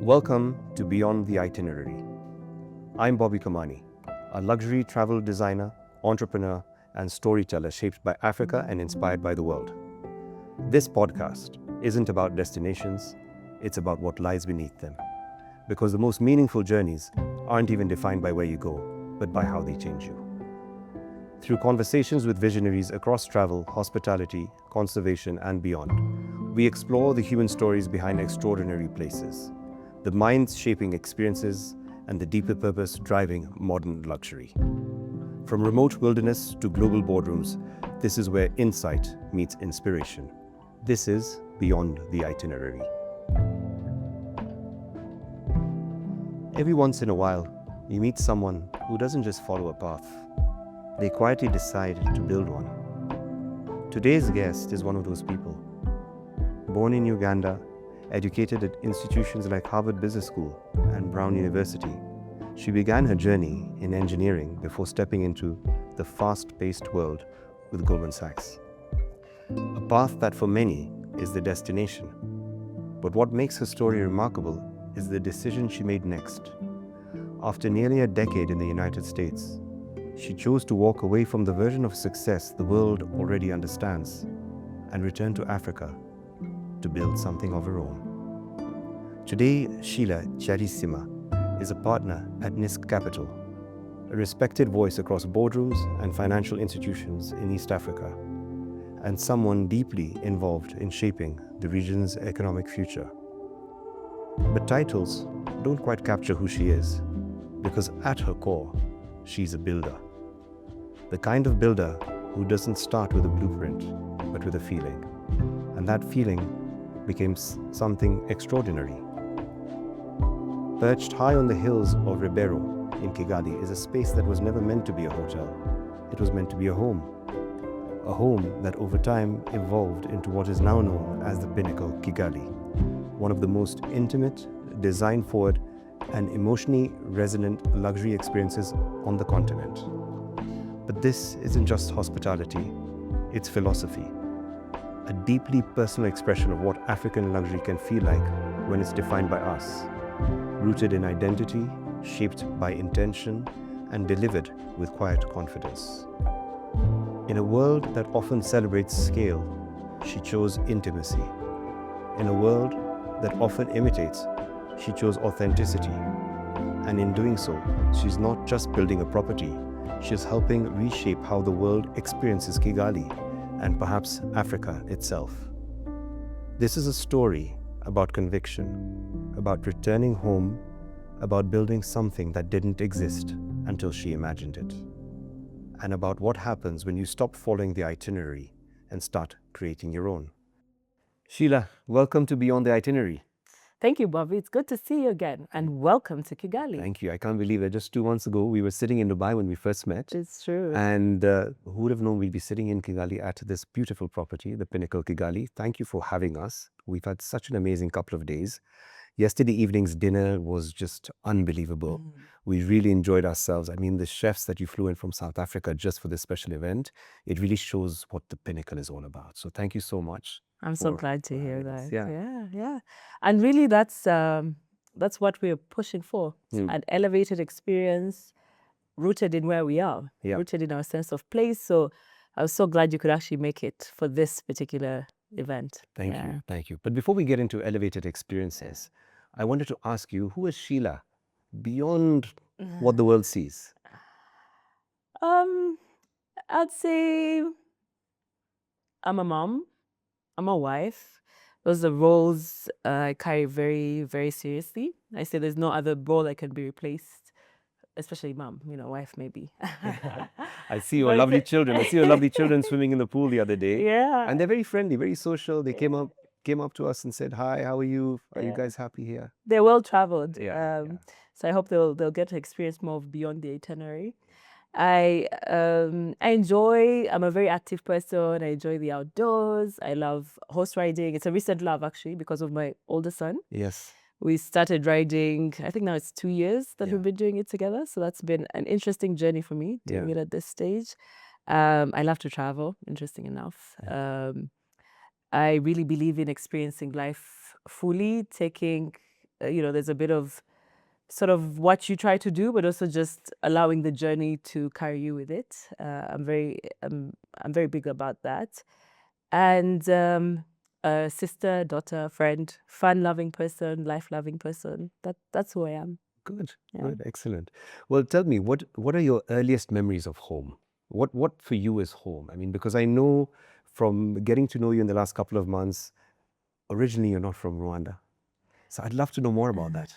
Welcome to Beyond the Itinerary. I'm Bobby Kamani, a luxury travel designer, entrepreneur, and storyteller shaped by Africa and inspired by the world. This podcast isn't about destinations, it's about what lies beneath them. Because the most meaningful journeys aren't even defined by where you go, but by how they change you. Through conversations with visionaries across travel, hospitality, conservation, and beyond, we explore the human stories behind extraordinary places, the minds shaping experiences, and the deeper purpose driving modern luxury. From remote wilderness to global boardrooms, this is where insight meets inspiration. This is Beyond the Itinerary. Every once in a while, you meet someone who doesn't just follow a path. They quietly decide to build one. Today's guest is one of those people. Born in Uganda, educated at institutions like Harvard Business School and Brown University, she began her journey in engineering before stepping into the fast-paced world with Goldman Sachs. A path that for many is the destination. But what makes her story remarkable is the decision she made next. After nearly a decade in the United States, she chose to walk away from the version of success the world already understands and return to Africa to build something of her own. Today, Sheila Kyarisiima is a partner at NISC Capital, a respected voice across boardrooms and financial institutions in East Africa, and someone deeply involved in shaping the region's economic future. But titles don't quite capture who she is, because at her core, she's a builder. The kind of builder who doesn't start with a blueprint, but with a feeling. And that feeling became something extraordinary. Perched high on the hills of Ribeiro in Kigali is a space that was never meant to be a hotel. It was meant to be a home that over time evolved into what is now known as the Pinnacle Kigali, one of the most intimate, design-forward, and emotionally resonant luxury experiences on the continent. But this isn't just hospitality, it's philosophy, a deeply personal expression of what African luxury can feel like when it's defined by us, rooted in identity, shaped by intention, and delivered with quiet confidence. In a world that often celebrates scale, she chose intimacy. In a world that often imitates, she chose authenticity. And in doing so, she's not just building a property, she's helping reshape how the world experiences Kigali and perhaps Africa itself. This is a story about conviction, about returning home, about building something that didn't exist until she imagined it, and about what happens when you stop following the itinerary and start creating your own. Sheila, welcome to Beyond the Itinerary. Thank you, Bobby. It's good to see you again, and welcome to Kigali. Thank you. I can't believe it. Just 2 months ago, we were sitting in Dubai when we first met. It's true. And who would have known we'd be sitting in Kigali at this beautiful property, the Pinnacle Kigali. Thank you for having us. We've had such an amazing couple of days. Yesterday evening's dinner was just unbelievable. We really enjoyed ourselves. I mean, the chefs that you flew in from South Africa just for this special event, it really shows what the Pinnacle is all about. So thank you so much. I'm so glad to hear that. Yeah. Yeah. And really, that's what we're pushing for. An elevated experience rooted in where we are, rooted in our sense of place. So I was so glad you could actually make it for this particular event. Thank you. But before we get into elevated experiences, I wanted to ask you, who is Sheila beyond what the world sees? I'd say I'm a mom. I'm a wife. Those are roles I carry very, very seriously. I say there's no other role that can be replaced, especially mom, wife maybe. I see your lovely children. I see your lovely children swimming in the pool the other day. Yeah. And they're very friendly, very social. They came up to us and said, "Hi, how are you? Are you guys happy here?" They're well traveled. Yeah. So I hope they'll get to experience more of Beyond the Itinerary. I enjoy, I'm a very active person. I enjoy the outdoors. I love horse riding. It's a recent love, actually, because of my older son. Yes. We started riding, I think now it's 2 years that we've been doing it together. So that's been an interesting journey for me, doing it at this stage. I love to travel, interesting enough. I really believe in experiencing life fully, taking there's a bit of sort of what you try to do, but also just allowing the journey to carry you with it. I'm very big about that. And a sister, daughter, friend, fun-loving person, life-loving person. That's who I am. Good, Yeah. good, excellent. Well, tell me, what are your earliest memories of home? What for you is home? I mean, because I know from getting to know you in the last couple of months, originally you're not from Rwanda. So I'd love to know more about that.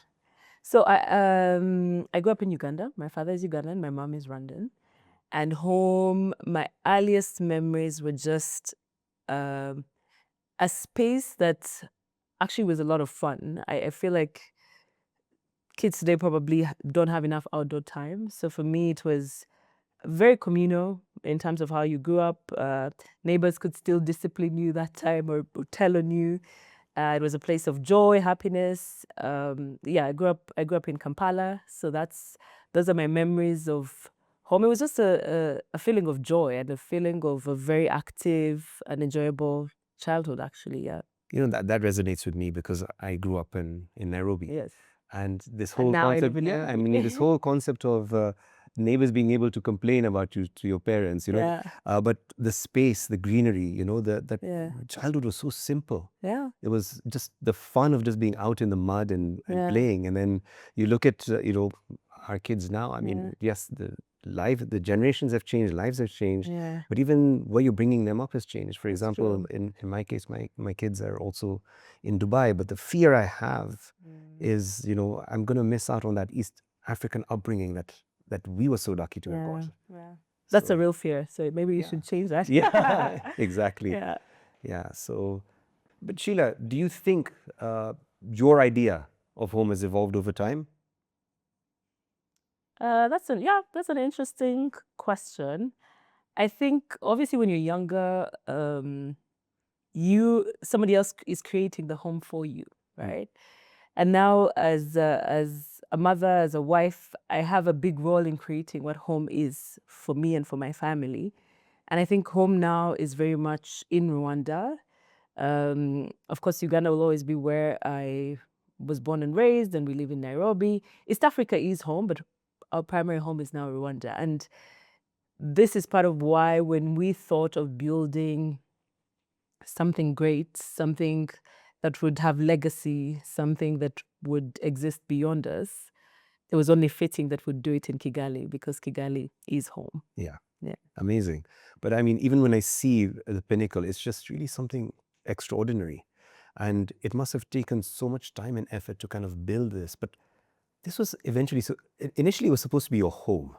So I grew up in Uganda. My father is Ugandan, my mom is Rwandan. And home, my earliest memories were just a space that actually was a lot of fun. I feel like kids today probably don't have enough outdoor time. So for me, it was very communal in terms of how you grew up. Neighbors could still discipline you that time or tell on you. It was a place of joy, happiness. I grew up in Kampala, so those are my memories of home. It was just a feeling of joy and a feeling of a very active and enjoyable childhood, actually. Yeah. You know, that resonates with me because I grew up in Nairobi. Yes. And this And whole now I concept, live in yeah, I Nairobi. mean, this whole concept of neighbors being able to complain about you to your parents, Yeah. but the space, the greenery, that Yeah. childhood was so simple. Yeah. It was just the fun of just being out in the mud and Yeah. playing. And then you look at, our kids now. I mean, yes, the generations have changed, lives have changed, Yeah. but even where you're bringing them up has changed. For That's example, true. in my case, my kids are also in Dubai, but the fear I have is, I'm going to miss out on that East African upbringing that we were so lucky to have Yeah. got. Yeah. That's a So, real fear. So maybe you yeah. should change that. Yeah, exactly. Yeah. Yeah. So, but Sheila, do you think your idea of home has evolved over time? That's an interesting question. I think obviously when you're younger, somebody else is creating the home for you, right? And now as a mother, as a wife, I have a big role in creating what home is for me and for my family. And I think home now is very much in Rwanda. Of course, Uganda will always be where I was born and raised, and we live in Nairobi. East Africa is home, but our primary home is now Rwanda. And this is part of why when we thought of building something great, something that would have legacy, something that would exist beyond us, it was only fitting that we'd do it in Kigali because Kigali is home. Yeah. Yeah. Amazing. But I mean, even when I see the Pinnacle, it's just really something extraordinary. And it must have taken so much time and effort to kind of build this. But this was initially it was supposed to be your home.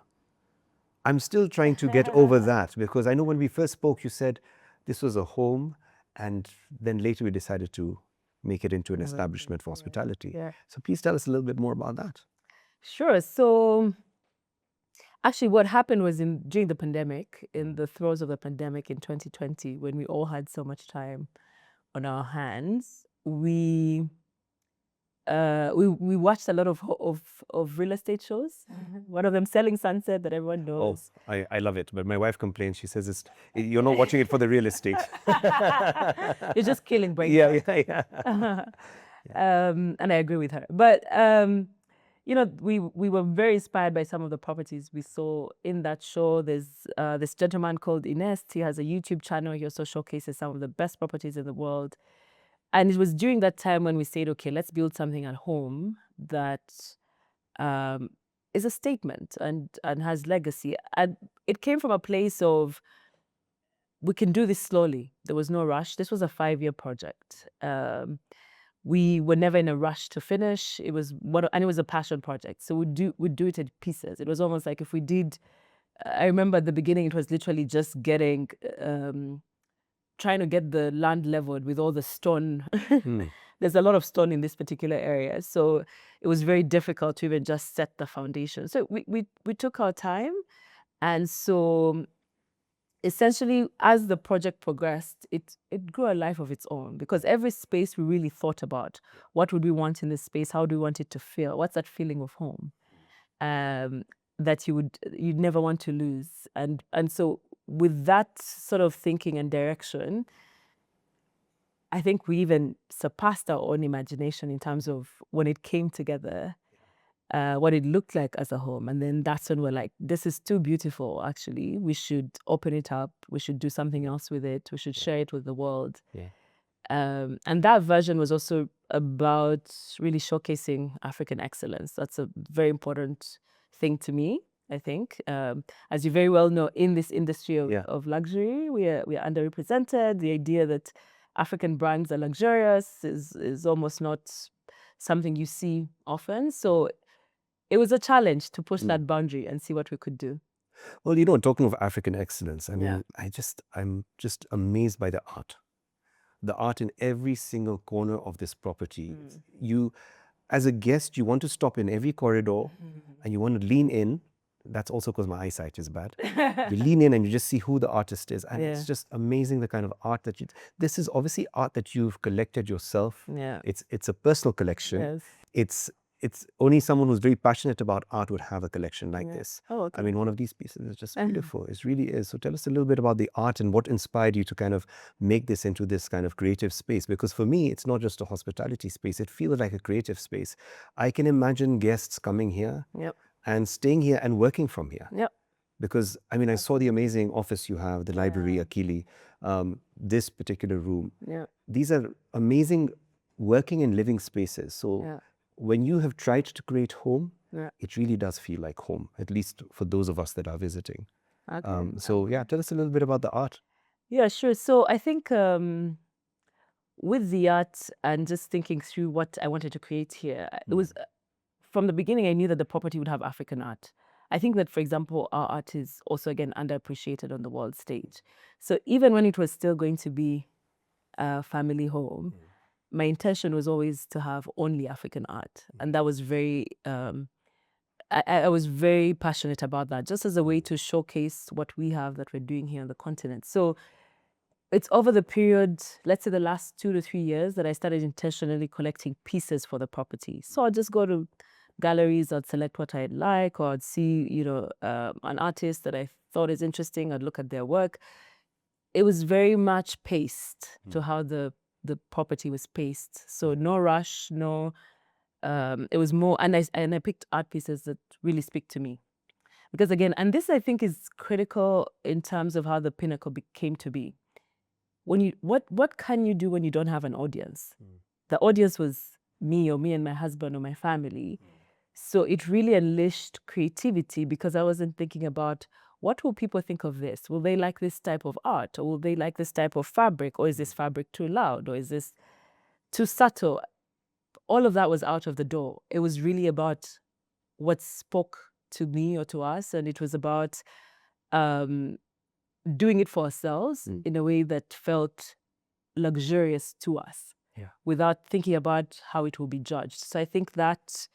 I'm still trying to get over that because I know when we first spoke, you said this was a home, and then later we decided to make it into an establishment for hospitality. Yeah. So please tell us a little bit more about that. Sure. So actually what happened was during the pandemic, in the throes of the pandemic in 2020, when we all had so much time on our hands, we watched a lot of real estate shows. One of them, Selling Sunset, that everyone knows. Oh, I love it. But my wife complains. She says you're not watching it for the real estate. You're just killing brain. Yeah. And I agree with her. But we were very inspired by some of the properties we saw in that show. There's this gentleman called Inest. He has a YouTube channel. He also showcases some of the best properties in the world. And it was during that time when we said, okay, let's build something at home that is a statement and has legacy. And it came from a place of, we can do this slowly. There was no rush. This was a 5-year project. We were never in a rush to finish. It was a passion project. So we'd do it in pieces. It was almost like if we did, I remember at the beginning, it was literally just trying to get the land leveled with all the stone. There's a lot of stone in this particular area. So it was very difficult to even just set the foundation. So we took our time. And so essentially, as the project progressed, it grew a life of its own, because every space we really thought about, what would we want in this space? How do we want it to feel? What's that feeling of home that you'd never want to lose? And so with that sort of thinking and direction, I think we even surpassed our own imagination in terms of when it came together, what it looked like as a home. And then that's when we're like, this is too beautiful, actually. We should open it up. We should do something else with it. We should share it with the world. Yeah. And that version was also about really showcasing African excellence. That's a very important thing to me, I think. As you very well know, in this industry of luxury, we are underrepresented. The idea that African brands are luxurious is almost not something you see often. So it was a challenge to push that boundary and see what we could do. Well, talking of African excellence, I mean, I'm just amazed by the art. The art in every single corner of this property. You, as a guest, you want to stop in every corridor and you want to lean in. That's also because my eyesight is bad. You lean in and you just see who the artist is. And it's just amazing the kind of art that this is obviously art that you've collected yourself. Yeah. It's a personal collection. Yes. It's only someone who's very passionate about art would have a collection like this. Oh, okay. I mean, one of these pieces is just beautiful. It really is. So tell us a little bit about the art and what inspired you to kind of make this into this kind of creative space. Because for me, it's not just a hospitality space. It feels like a creative space. I can imagine guests coming here and staying here and working from here. Yep. Because, I mean, I saw the amazing office you have, the library, Akili, this particular room. Yeah. These are amazing working and living spaces. So when you have tried to create home, it really does feel like home, at least for those of us that are visiting. Okay. So tell us a little bit about the art. Yeah, sure. So I think with the art and just thinking through what I wanted to create here, it was from the beginning, I knew that the property would have African art. I think that, for example, our art is also, again, underappreciated on the world stage. So even when it was still going to be a family home, my intention was always to have only African art. And that was very, I was very passionate about that, just as a way to showcase what we have that we're doing here on the continent. So it's over the period, let's say the last 2 to 3 years, that I started intentionally collecting pieces for the property. So I'd just go to galleries, I'd select what I'd like, or I'd see, an artist that I thought is interesting, I'd look at their work. It was very much paced to how the property was paced. So no rush, no, it was more, and I picked art pieces that really speak to me. Because again, and this I think is critical in terms of how the Pinnacle came to be. What can you do when you don't have an audience? The audience was me and my husband or my family. So it really unleashed creativity because I wasn't thinking about what will people think of this? Will they like this type of art? Or will they like this type of fabric? Or is this fabric too loud? Or is this too subtle? All of that was out of the door. It was really about what spoke to me or to us. And it was about doing it for ourselves in a way that felt luxurious to us without thinking about how it will be judged. So I think that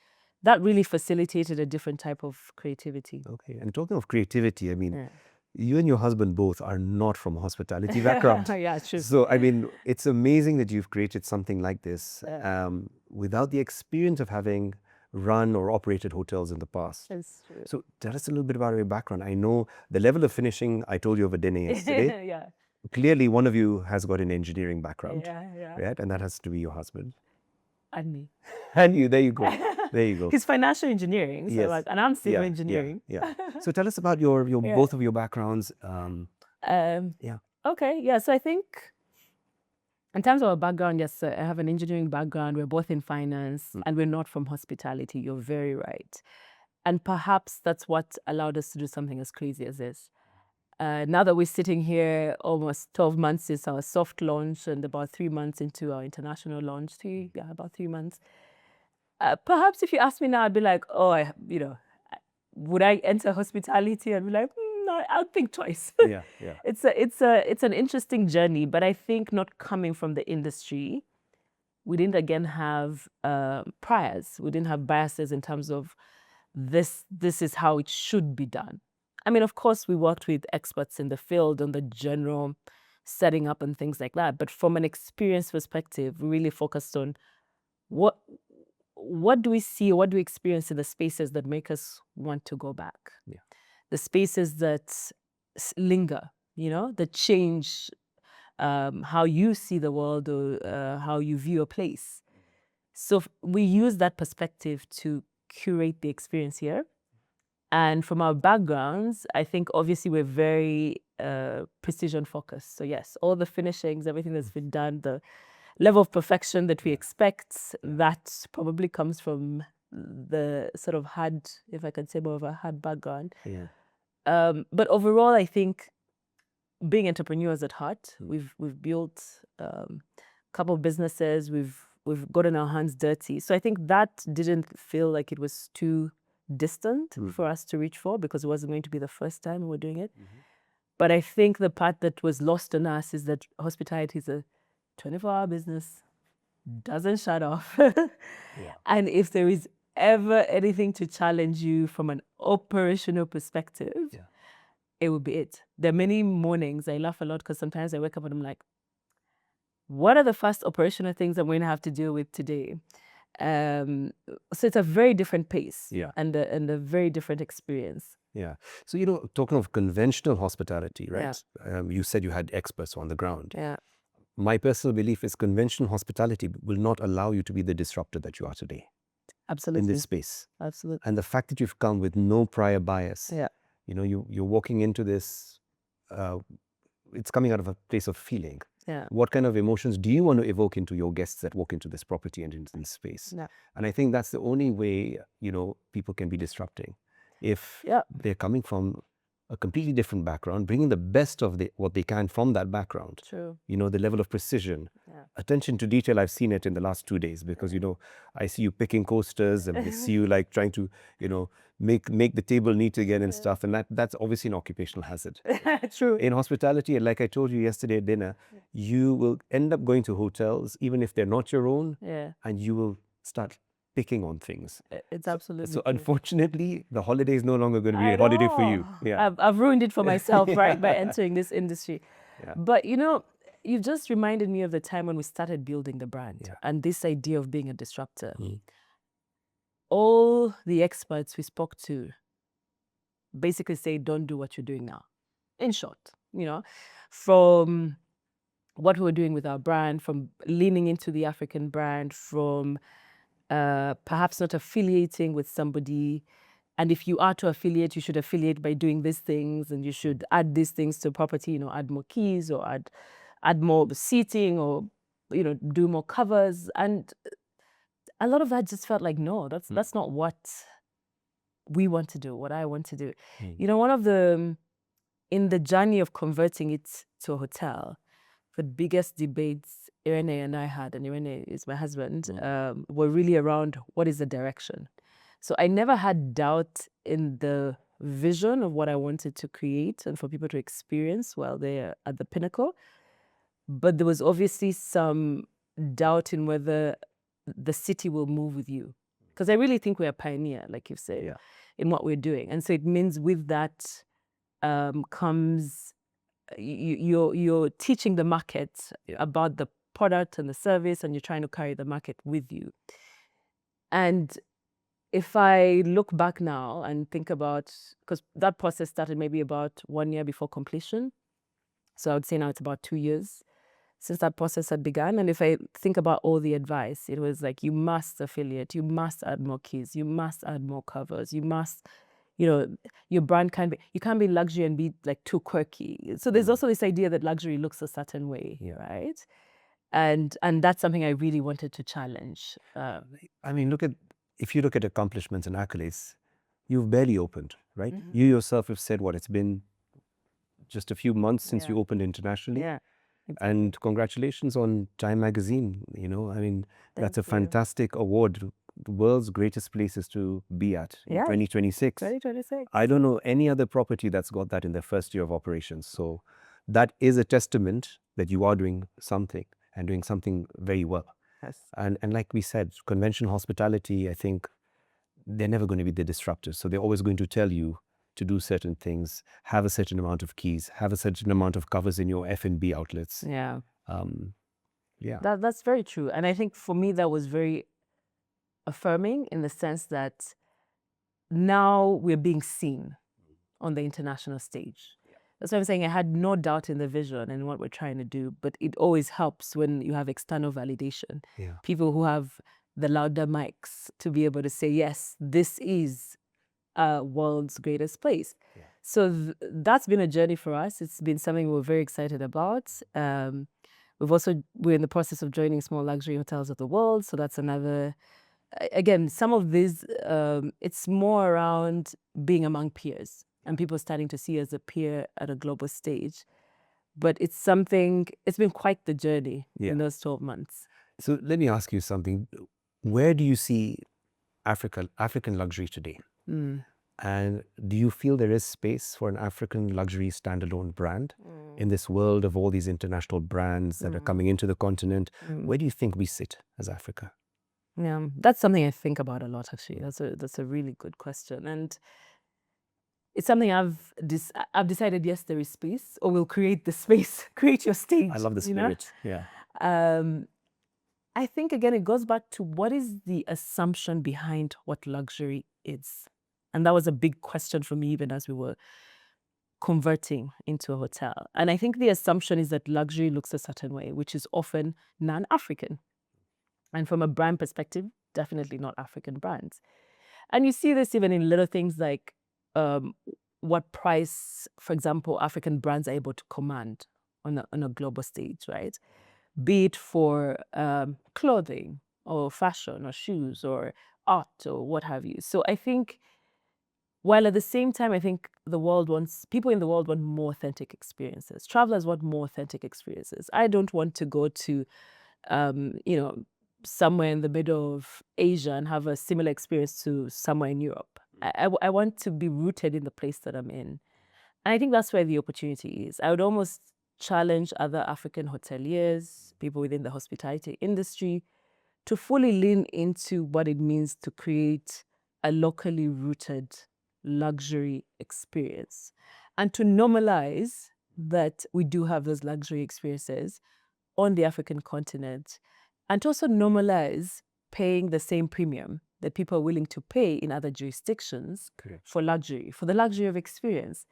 really facilitated a different type of creativity. Okay. And talking of creativity, I mean, you and your husband both are not from a hospitality background. Yeah, true. So, I mean, it's amazing that you've created something like this without the experience of having run or operated hotels in the past. That's true. So tell us a little bit about your background. I know the level of finishing, I told you over dinner yesterday. Yeah. Clearly, one of you has got an engineering background, Yeah. right? And that has to be your husband. And me. And you, there you go. There you go. He's financial engineering, so Yes. and I'm civil engineering. Yeah. So tell us about your both of your backgrounds. Okay, yeah. So I think in terms of our background, yes, I have an engineering background. We're both in finance, and we're not from hospitality. You're very right. And perhaps that's what allowed us to do something as crazy as this. Now that we're sitting here almost 12 months since our soft launch and about 3 months into our international launch, about 3 months. Perhaps if you ask me now, I'd be like, would I enter hospitality? I'd be like, no, I'll think twice. Yeah. It's an interesting journey, but I think not coming from the industry, we didn't again have priors. We didn't have biases in terms of this is how it should be done. I mean, of course, we worked with experts in the field on the general setting up and things like that. But from an experience perspective, we really focused on what do we see, what do we experience in the spaces that make us want to go back? Yeah. The spaces that linger, that change how you see the world, or how you view a place. So we use that perspective to curate the experience here. And from our backgrounds, I think obviously we're very precision focused. So yes, all the finishings, everything that's been done, the level of perfection that we expect, that probably comes from the sort of hard, if I can say, more of a hard background. Yeah. But overall, I think being entrepreneurs at heart, we've built a couple of businesses, we've gotten our hands dirty. So I think that didn't feel like it was too distant for us to reach for, because it wasn't going to be the first time we were doing it. But I think the part that was lost on us is that hospitality is a 24-hour business, doesn't shut off. And if there is ever anything to challenge you from an operational perspective, it would be it. There are many mornings I laugh a lot, because sometimes I wake up and I'm like, what are the first operational things I'm going to have to deal with today? So it's a very different pace, and a very different experience. Yeah. So, you know, talking of conventional hospitality, right? You said you had experts on the ground. Yeah. My personal belief is conventional hospitality will not allow you to be the disruptor that you are today. Absolutely. In this space. Absolutely. And the fact that you've come with no prior bias, you know, you're walking into this, it's coming out of a place of feeling. What kind of emotions do you want to evoke into your guests that walk into this property and into this space? And I think that's the only way, you know, people can be disrupting. If they're coming from a completely different background, bringing the best of what they can from that background. True. You know, the level of precision, attention to detail. I've seen it in the last 2 days, because, you know, I see you picking coasters, and I see you like trying to, you know, make the table neat again and stuff. And that's obviously an occupational hazard. True. In hospitality, and like I told you yesterday at dinner, you will end up going to hotels, even if they're not your own, and you will start picking on things. It's absolutely so true. Unfortunately, the holiday is no longer going to be a holiday for you. I've ruined it for myself, right, by entering this industry. But you know, you've just reminded me of the time when we started building the brand, and this idea of being a disruptor. All the experts we spoke to basically say, don't do what you're doing now. In short, you know, from what we were doing with our brand, from leaning into the African brand, from perhaps not affiliating with somebody. And if you are to affiliate, you should affiliate by doing these things, and you should add these things to property, you know, add more keys, or add more seating, or, you know, do more covers. And a lot of that just felt like, no, that's not what we want to do, what I want to do. You know, one of the, in the journey of converting it to a hotel, the biggest debates Irene and I had, and Irene is my husband, were really around what is the direction. So I never had doubt in the vision of what I wanted to create and for people to experience while they're at the Pinnacle. But there was obviously some doubt in whether the city will move with you. Because I really think we're a pioneer, like you said, in what we're doing. And so it means with that comes, you're teaching the market about the product and the service, and you're trying to carry the market with you. And if I look back now and think about, because that process started maybe about 1 year before completion. So I would say now it's about 2 years since that process had begun. And if I think about all the advice, it was like, you must affiliate, you must add more keys, you must add more covers, you must, you know, your brand can't be, you can't be luxury and be like too quirky. So there's also this idea that luxury looks a certain way, right? And that's something I really wanted to challenge. I mean, if you look at accomplishments and accolades, you've barely opened, right? You yourself have said what, it's been just a few months since you opened internationally. And congratulations on Time Magazine. You know, I mean, that's a fantastic award. The world's greatest places to be at in 2026. 2026. I don't know any other property that's got that in their first year of operations. So that is a testament that you are doing something, and doing something very well. And like we said, conventional hospitality, I think they're never going to be the disruptors. So they're always going to tell you to do certain things, have a certain amount of keys, have a certain amount of covers in your F&B outlets. That's very true. And I think for me, that was very affirming, in the sense that now we're being seen on the international stage. That's what I'm saying. I had no doubt in the vision and what we're trying to do, but it always helps when you have external validation. Yeah. People who have the louder mics to be able to say, yes, this is world's greatest place. Yeah. So that's been a journey for us. It's been something we're very excited about. We're in the process of joining Small Luxury Hotels of the World. So that's another, again, some of this, it's more around being among peers and people starting to see as a peer at a global stage. But it's been quite the journey in those 12 months. So let me ask you something. Where do you see African luxury today? And do you feel there is space for an African luxury standalone brand in this world of all these international brands that are coming into the continent? Where do you think we sit as Africa? Yeah, that's something I think about a lot, actually. That's a really good question. And it's something I've decided, yes, there is space, or we'll create the space, create your stage. I love the spirit. Yeah. I think, again, it goes back to what is the assumption behind what luxury is. And that was a big question for me, even as we were converting into a hotel. And I think the assumption is that luxury looks a certain way, which is often non-African. And from a brand perspective, definitely not African brands. And you see this even in little things like what price, for example, African brands are able to command on a global stage, right? Be it for clothing or fashion or shoes or art or what have you. So I think, while at the same time, I think people in the world want more authentic experiences. Travelers want more authentic experiences. I don't want to go to, somewhere in the middle of Asia and have a similar experience to somewhere in Europe. I want to be rooted in the place that I'm in. And I think that's where the opportunity is. I would almost challenge other African hoteliers, people within the hospitality industry, to fully lean into what it means to create a locally rooted luxury experience and to normalize that we do have those luxury experiences on the African continent, and to also normalize paying the same premium that people are willing to pay in other jurisdictions for the luxury of experience.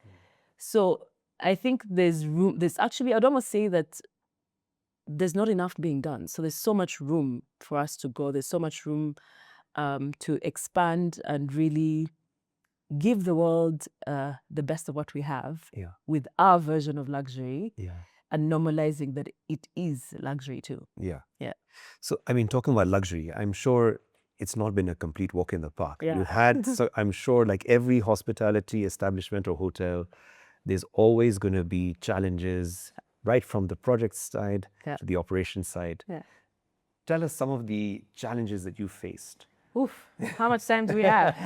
So I think there's room, I'd almost say that there's not enough being done. So there's so much room for us to go. There's so much room to expand and really give the world the best of what we have with our version of luxury. And normalizing that it is luxury too. Yeah. So, I mean, talking about luxury, I'm sure it's not been a complete walk in the park. You've had, so I'm sure, like every hospitality establishment or hotel, there's always going to be challenges, right from the project side to the operations side. Tell us some of the challenges that you faced. Oof, how much time do we have?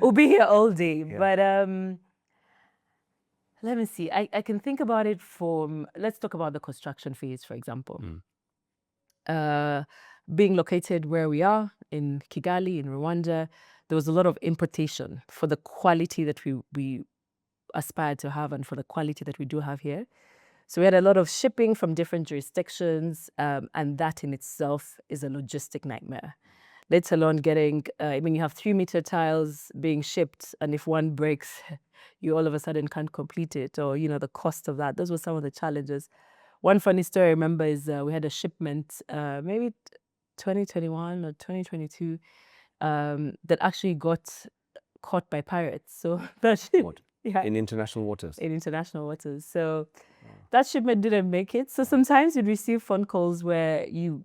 We'll be here all day, but let me see. I can think about it let's talk about the construction phase, for example. Being located where we are in Kigali, in Rwanda, there was a lot of importation for the quality that we aspire to have and for the quality that we do have here. So we had a lot of shipping from different jurisdictions, and that in itself is a logistic nightmare. Let alone getting, you have 3-meter tiles being shipped, and if one breaks, you all of a sudden can't complete it, or, the cost of that. Those were some of the challenges. One funny story I remember is we had a shipment, maybe 2021 or 2022, that actually got caught by pirates. So that ship, in international waters? In international waters. So that shipment didn't make it. So sometimes you'd receive phone calls where you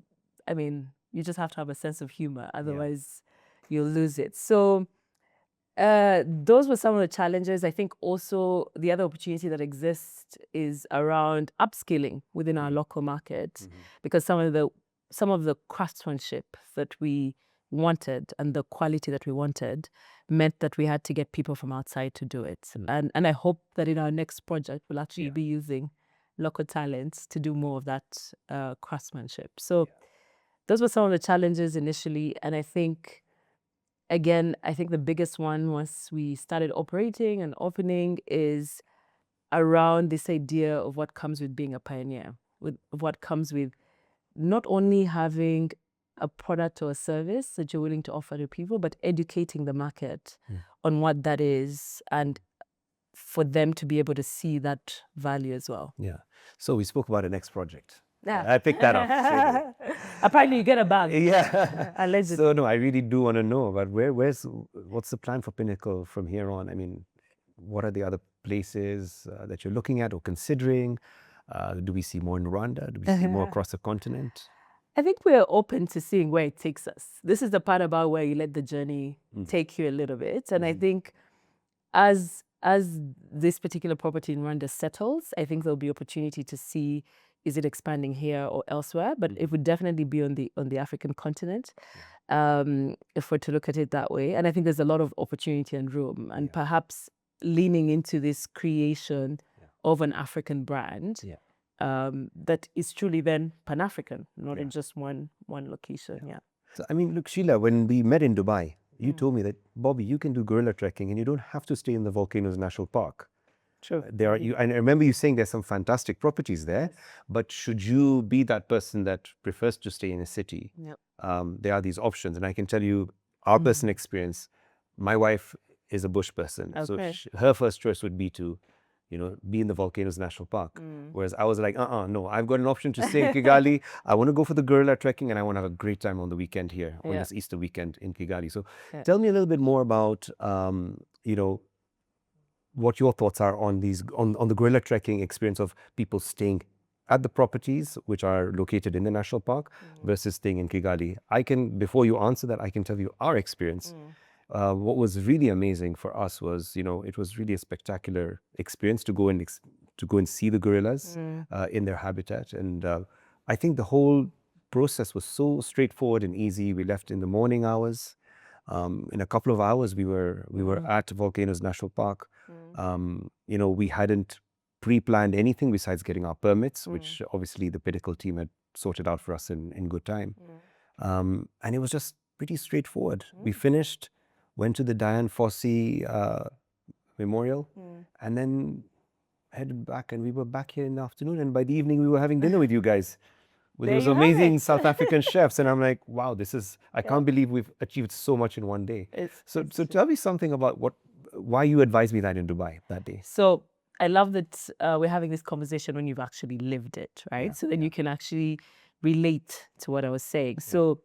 just have to have a sense of humor. Otherwise, you'll lose it. So those were some of the challenges. I think also the other opportunity that exists is around upskilling within our local market, because some of the craftsmanship that we wanted and the quality that we wanted meant that we had to get people from outside to do it. And I hope that in our next project we'll actually be using local talents to do more of that craftsmanship. So those were some of the challenges initially. And I think the biggest one once we started operating and opening is around this idea of what comes with being a pioneer, with what comes with not only having a product or a service that you're willing to offer to people, but educating the market on what that is and for them to be able to see that value as well. Yeah. So we spoke about the next project. Yeah. I picked that up straight away. Apparently, you get a bag. Yeah. Allegedly. So no, I really do want to know about what's the plan for Pinnacle from here on? I mean, what are the other places that you're looking at or considering? Do we see more in Rwanda? Do we see more across the continent? I think we're open to seeing where it takes us. This is the part about where you let the journey take you a little bit. And I think as this particular property in Rwanda settles, I think there'll be opportunity to see, is it expanding here or elsewhere? But it would definitely be on the African continent, if we're to look at it that way. And I think there's a lot of opportunity and room, and perhaps leaning into this creation of an African brand that is truly then Pan-African, not in just one location. Yeah. So, I mean, look, Sheila, when we met in Dubai, you told me that, Bobby, you can do gorilla trekking and you don't have to stay in the Volcanoes National Park. True. I remember you saying there's some fantastic properties there, but should you be that person that prefers to stay in a city, there are these options. And I can tell you our personal experience, my wife is a bush person. So her first choice would be to, be in the Volcanoes National Park. Whereas I was like, no, I've got an option to stay in Kigali. I want to go for the gorilla trekking and I want to have a great time on the weekend here, on this Easter weekend in Kigali. So tell me a little bit more about, what your thoughts are on on the gorilla trekking experience of people staying at the properties which are located in the national park versus staying in Kigali. Before you answer that, I can tell you our experience. What was really amazing for us was, it was really a spectacular experience to go and see the gorillas in their habitat. And I think the whole process was so straightforward and easy. We left in the morning hours. In a couple of hours, we were at Volcanoes National Park. We hadn't pre-planned anything besides getting our permits, which obviously the Pinnacle team had sorted out for us in good time. And it was just pretty straightforward. We finished, went to the Dian Fossey Memorial, and then headed back, and we were back here in the afternoon. And by the evening, we were having dinner with you guys, with those amazing South African chefs. And I'm like, wow, I can't believe we've achieved so much in one day. So tell me something about why you advised me that in Dubai that day. So I love that we're having this conversation when you've actually lived it, right? So then you can actually relate to what I was saying. So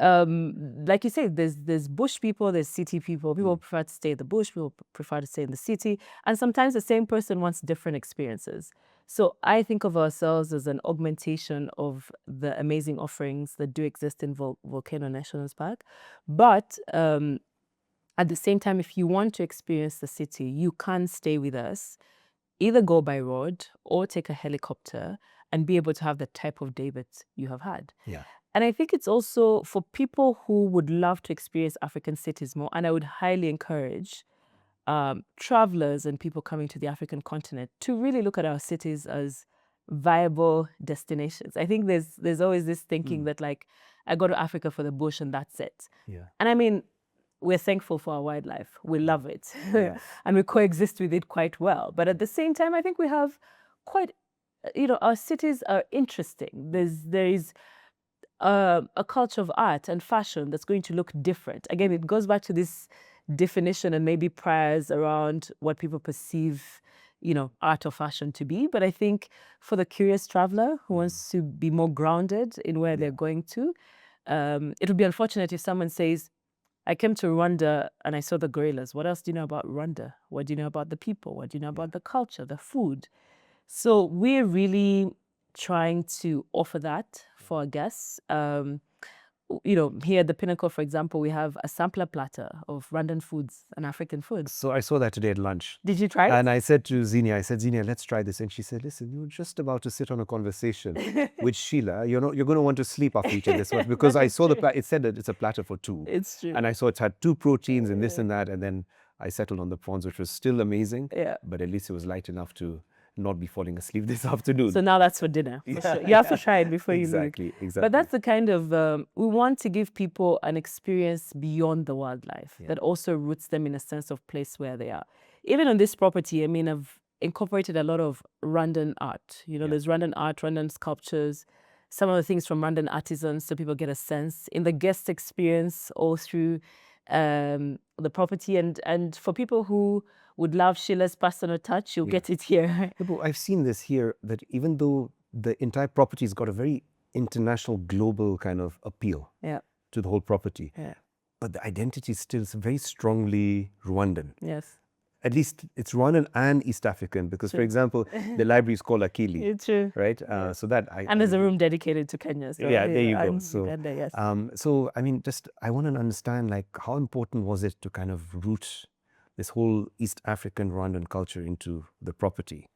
like you said, there's bush people, there's city people. People prefer to stay in the bush, people prefer to stay in the city. And sometimes the same person wants different experiences. So I think of ourselves as an augmentation of the amazing offerings that do exist in Volcano National Park. But at the same time, if you want to experience the city, you can stay with us, either go by road or take a helicopter and be able to have the type of day that you have had. Yeah. And I think it's also for people who would love to experience African cities more, and I would highly encourage travelers and people coming to the African continent to really look at our cities as viable destinations. I think there's always this thinking that, like, I go to Africa for the bush and that's it. Yeah. And I mean, we're thankful for our wildlife. We love it. And we coexist with it quite well. But at the same time, I think we have quite, our cities are interesting. There is a culture of art and fashion that's going to look different. Again, it goes back to this definition and maybe priors around what people perceive, art or fashion to be. But I think for the curious traveler who wants to be more grounded in where they're going to, it would be unfortunate if someone says, I came to Rwanda and I saw the gorillas. What else do you know about Rwanda? What do you know about the people? What do you know about the culture, the food? So we're really trying to offer that for our guests. Here at the Pinnacle, for example, we have a sampler platter of Rwandan foods and African foods. So I saw that today at lunch. Did you try it? And I said to Zinnia, Zinnia, let's try this. And she said, listen, you're just about to sit on a conversation with Sheila. You're going to want to sleep after eating this one, because I saw it said that it's a platter for two. It's true. And I saw it had 2 proteins and this and that. And then I settled on the prawns, which was still amazing. Yeah. But at least it was light enough to not be falling asleep this afternoon. So now that's for dinner. For sure. You have to try it before you leave. Exactly. But that's the kind of, we want to give people an experience beyond the wildlife that also roots them in a sense of place where they are. Even on this property, I mean, I've incorporated a lot of Rwandan art. There's Rwandan art, Rwandan sculptures, some of the things from Rwandan artisans, so people get a sense. In the guest experience, all through the property. And for people who would love Sheila's personal touch, you'll get it here. Yeah, but I've seen this here, that even though the entire property's got a very international, global kind of appeal to the whole property, but the identity still is very strongly Rwandan. Yes. At least it's Rwandan and East African, because, for example, the library is called Akili. It's true. Right? So that and there's a room dedicated to Kenya. So yeah, there you go. So, Uganda, yes. So I mean, just I want to understand, like, how important was it to kind of root this whole East African Rwandan culture into the property?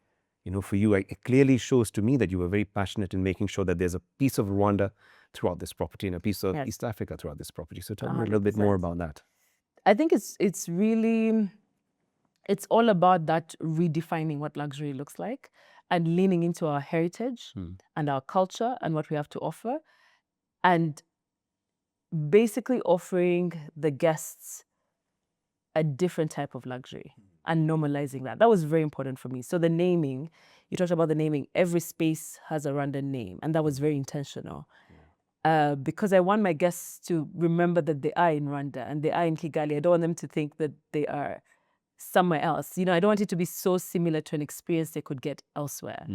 You know, for you, it clearly shows to me that you were very passionate in making sure that there's a piece of Rwanda throughout this property and a piece of East Africa throughout this property. So tell me a little bit more about that. I think it's really, it's all about that redefining what luxury looks like and leaning into our heritage and our culture and what we have to offer, and basically offering the guests a different type of luxury and normalizing that. That was very important for me. So the naming, you talked about the naming, every space has a Rwandan name, and that was very intentional. Because I want my guests to remember that they are in Rwanda and they are in Kigali. I don't want them to think that they are somewhere else. You know, I don't want it to be so similar to an experience they could get elsewhere.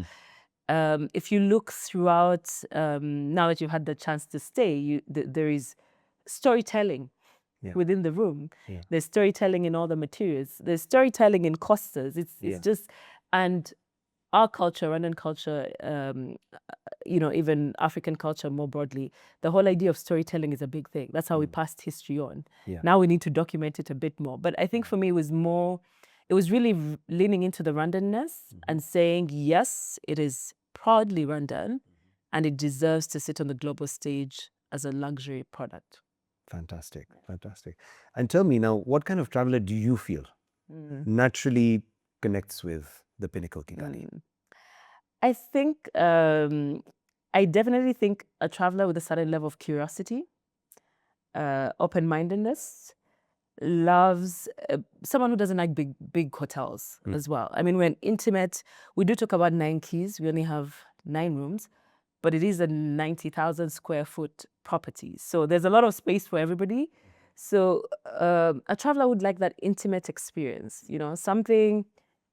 If you look throughout, now that you've had the chance to stay, there is storytelling within the room. There's storytelling in all the materials. There's storytelling in costas. It's just, and our culture, Rwandan culture, you know, even African culture more broadly, the whole idea of storytelling is a big thing. That's how we passed history on. Now we need to document it a bit more. But I think for me, it was really leaning into the Rwandanness and saying, yes, it is proudly Rwandan and it deserves to sit on the global stage as a luxury product. Fantastic, fantastic. And tell me now, what kind of traveler do you feel naturally connects with the Pinnacle Kigali? I think, I definitely think a traveler with a certain level of curiosity, open-mindedness, loves someone who doesn't like big hotels as well. I mean, we're intimate. We do talk about 9 keys. We only have 9 rooms, but it is a 90,000 square foot property. So there's a lot of space for everybody. So a traveler would like that intimate experience, you know, something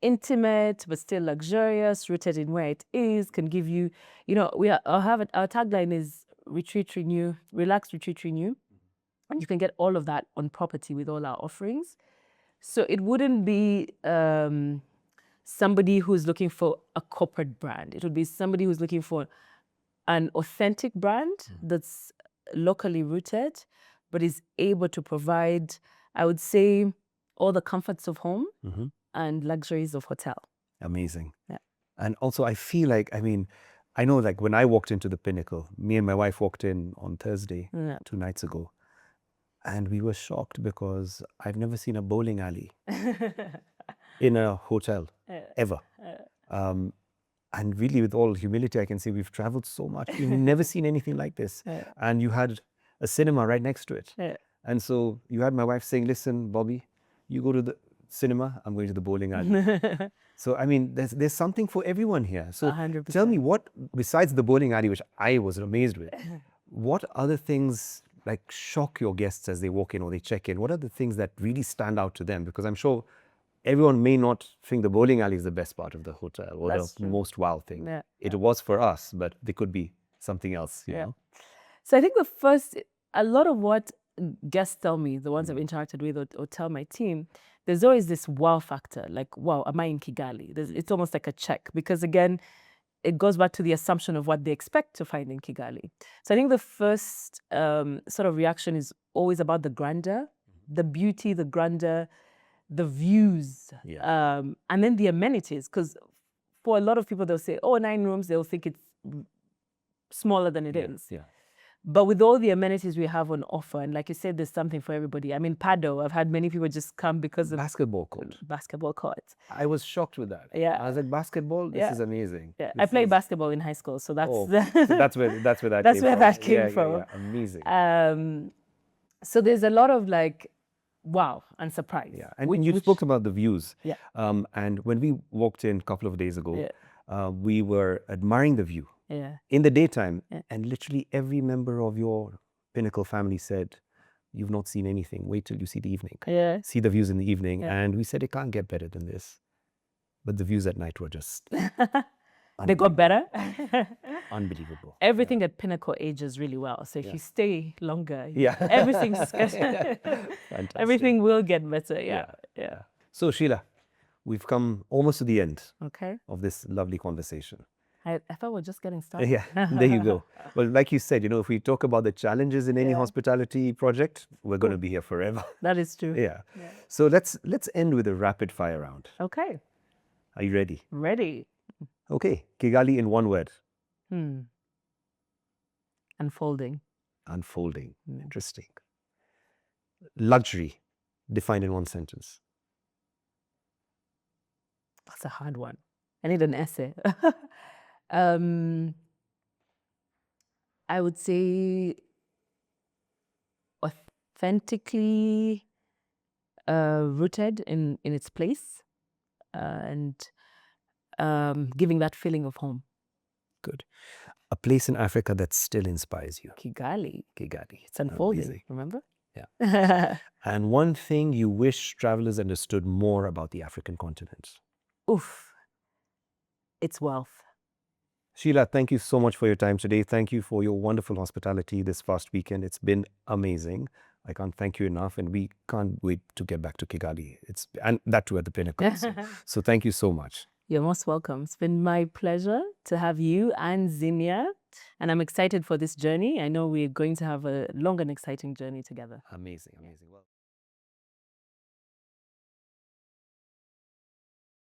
intimate but still luxurious, rooted in where it is, can give you, you know, our tagline is retreat, renew, relax, retreat, renew. And you can get all of that on property with all our offerings. So it wouldn't be somebody who's looking for a corporate brand. It would be somebody who's looking for an authentic brand that's locally rooted, but is able to provide, I would say, all the comforts of home and luxuries of hotel. Amazing. Yeah. And also, I feel like, I mean, I know, like, when I walked into the Pinnacle, me and my wife walked in on Thursday, 2 nights ago, and we were shocked because I've never seen a bowling alley in a hotel, ever. And really, with all humility, I can say we've traveled so much. We've never seen anything like this. And you had a cinema right next to it. And so you had my wife saying, listen, Bobby, you go to the cinema, I'm going to the bowling alley. So, I mean, there's something for everyone here. So 100%. Tell me, what, besides the bowling alley, which I was amazed with, what other things like shock your guests as they walk in or they check in? What are the things that really stand out to them? Because I'm sure everyone may not think the bowling alley is the best part of the hotel or the most wow thing. It was for us, but there could be something else, you know? So I think a lot of what guests tell me, the ones I've interacted with or tell my team, there's always this wow factor, like, wow, am I in Kigali? It's almost like a check, because again, it goes back to the assumption of what they expect to find in Kigali. So I think the first sort of reaction is always about the grandeur, the beauty, the grandeur, the views, and then the amenities. Because for a lot of people, they'll say, oh, 9 rooms, they'll think it's smaller than it is. But with all the amenities we have on offer, and like you said, there's something for everybody. I mean, Pado, I've had many people just come because of basketball court. I was shocked with that. I was like, basketball, this is amazing. I played basketball in high school, so that's so that's where that came from. Amazing. So there's a lot of like, wow, and surprise. And you spoke about the views. And when we walked in a couple of days ago, we were admiring the view. In the daytime, and literally every member of your Pinnacle family said, you've not seen anything. Wait till you see the evening. Yeah. See the views in the evening. Yeah. And we said it can't get better than this. But the views at night were just They got better. unbelievable. Everything at Pinnacle ages really well. So if Yeah. you stay longer, Yeah. everything's Fantastic. everything will get better. Yeah. So Sheila, we've come almost to the end Okay. of this lovely conversation. I thought we're just getting started. Yeah, there you go. Well, like you said, if we talk about the challenges in any Yeah. hospitality project, we're going to be here forever. That is true. Yeah. So let's end with a rapid fire round. Okay. Are you ready? Ready. Okay. Kigali in one word. Unfolding. Unfolding. Interesting. Luxury, defined in one sentence. That's a hard one. I need an essay. I would say authentically rooted in its place and giving that feeling of home. Good. A place in Africa that still inspires you. Kigali. Kigali. It's unfolding, Amazing. remember? Yeah. And one thing you wish travelers understood more about the African continent. Oof. It's wealth. Sheila, thank you so much for your time today. Thank you for your wonderful hospitality this past weekend. It's been amazing. I can't thank you enough, and we can't wait to get back to Kigali. And that too at the Pinnacle. So thank you so much. You're most welcome. It's been my pleasure to have you and Zinnia, and I'm excited for this journey. I know we're going to have a long and exciting journey together. Amazing, amazing. Well.